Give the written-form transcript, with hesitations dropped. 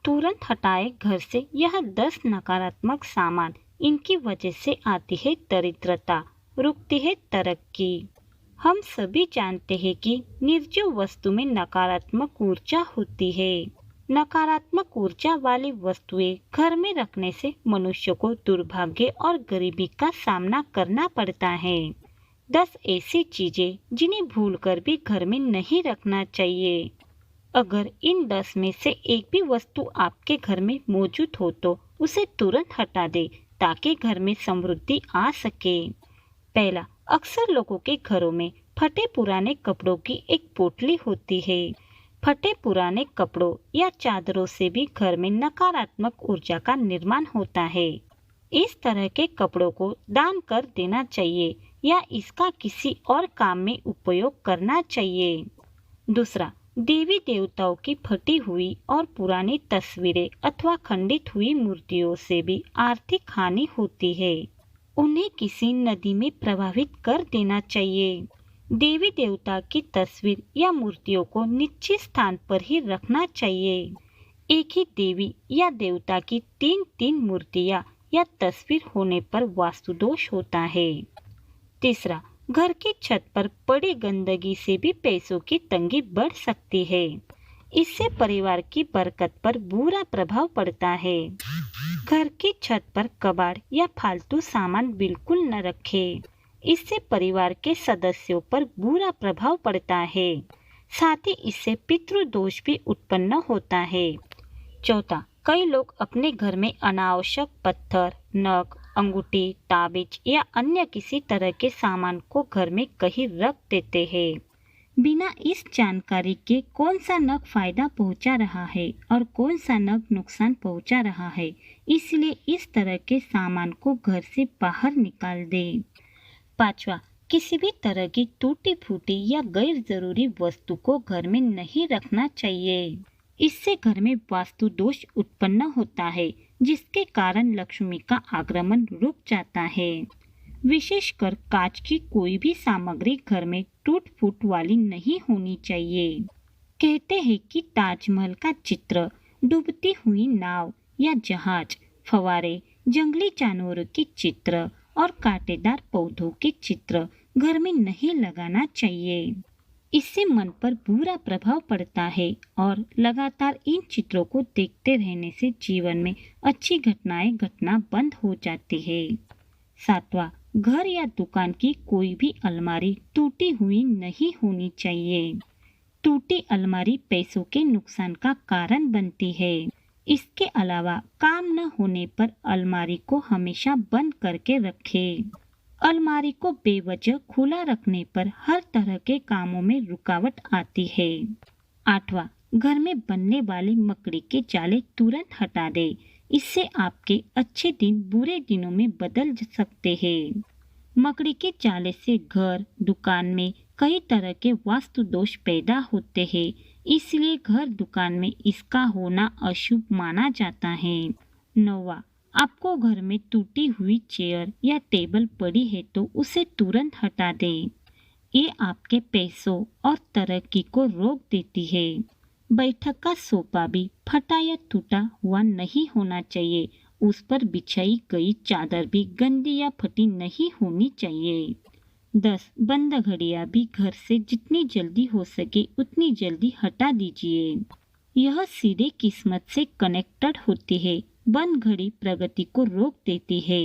तुरंत हटाए घर से यह 10 नकारात्मक सामान। इनकी वजह से आती है दरिद्रता, रुकती है तरक्की। हम सभी जानते हैं कि निर्जीव वस्तु में नकारात्मक ऊर्जा होती है। नकारात्मक ऊर्जा वाली वस्तुएं घर में रखने से मनुष्य को दुर्भाग्य और गरीबी का सामना करना पड़ता है। 10 ऐसी चीजें जिन्हें भूलकर भी घर में नहीं रखना चाहिए। अगर इन 10 में से एक भी वस्तु आपके घर में मौजूद हो तो उसे तुरंत हटा दे ताकि घर में समृद्धि आ सके। पहला, अक्सर लोगों के घरों में फटे पुराने कपड़ों की एक पोटली होती है। फटे पुराने कपड़ों या चादरों से भी घर में नकारात्मक ऊर्जा का निर्माण होता है। इस तरह के कपड़ों को दान कर देना चाहिए या इसका किसी और काम में उपयोग करना चाहिए। दूसरा, देवी देवताओं की फटी हुई और पुरानी तस्वीरें अथवा खंडित हुई मूर्तियों से भी आर्थिक हानि होती है। उन्हें किसी नदी में प्रवाहित कर देना चाहिए। देवी देवता की तस्वीर या मूर्तियों को निश्चित स्थान पर ही रखना चाहिए। एक ही देवी या देवता की 3 मूर्तियां या तस्वीर होने पर वास्तु दोष होता है। तीसरा, घर की छत पर पड़ी गंदगी से भी पैसों की तंगी बढ़ सकती है। इससे परिवार की बरकत पर बुरा प्रभाव पड़ता है। घर की छत पर कबाड़ या फालतू सामान बिल्कुल न रखें। इससे परिवार के सदस्यों पर बुरा प्रभाव पड़ता है। साथ ही इससे पितृदोष भी उत्पन्न होता है। चौथा, कई लोग अपने घर में अनावश्यक पत्थर, नख, अंगूठी, ताबीज या अन्य किसी तरह के सामान को घर में कहीं रख देते हैं। बिना इस जानकारी के कौन सा नख फायदा पहुंचा रहा है और कौन सा नख नुकसान पहुंचा रहा है, इसलिए इस तरह के सामान को घर से बाहर निकाल दें। पांचवा, किसी भी तरह की टूटी फूटी या गैर जरूरी वस्तु को घर में नहीं रखना चाहिए। इससे घर में वास्तु दोष उत्पन्न होता है, जिसके कारण लक्ष्मी का आगमन रुक जाता है। विशेषकर कांच की कोई भी सामग्री घर में टूट फूट वाली नहीं होनी चाहिए। कहते हैं कि ताजमहल का चित्र, डूबती हुई नाव या जहाज, फव्वारे, जंगली जानवरों के चित्र और कांटेदार पौधों के चित्र घर में नहीं लगाना चाहिए। इससे मन पर बुरा प्रभाव पड़ता है और लगातार इन चित्रों को देखते रहने से जीवन में अच्छी घटनाएं घटना बंद हो जाती है। सातवां, घर या दुकान की कोई भी अलमारी टूटी हुई नहीं होनी चाहिए। टूटी अलमारी पैसों के नुकसान का कारण बनती है। इसके अलावा काम न होने पर अलमारी को हमेशा बंद करके रखें। अलमारी को बेवजह खुला रखने पर हर तरह के कामों में रुकावट आती है। आठवां, घर में बनने वाले मकड़ी के जाले तुरंत हटा दें। इससे आपके अच्छे दिन बुरे दिनों में बदल सकते हैं। मकड़ी के जाले से घर, दुकान में कई तरह के वास्तु दोष पैदा होते हैं, इसलिए घर, दुकान में इसका होना अशुभ माना जाता है। नौवां, आपको घर में टूटी हुई चेयर या टेबल पड़ी है तो उसे तुरंत हटा दें। ये आपके पैसों और तरक्की को रोक देती है। बैठक का सोफा भी फटा या टूटा हुआ नहीं होना चाहिए। उस पर बिछाई गई चादर भी गंदी या फटी नहीं होनी चाहिए। 10, बंद घड़ियां भी घर से जितनी जल्दी हो सके उतनी जल्दी हटा दीजिए। यह सीधे किस्मत से कनेक्टेड होती है। बंद घड़ी प्रगति को रोक देती है।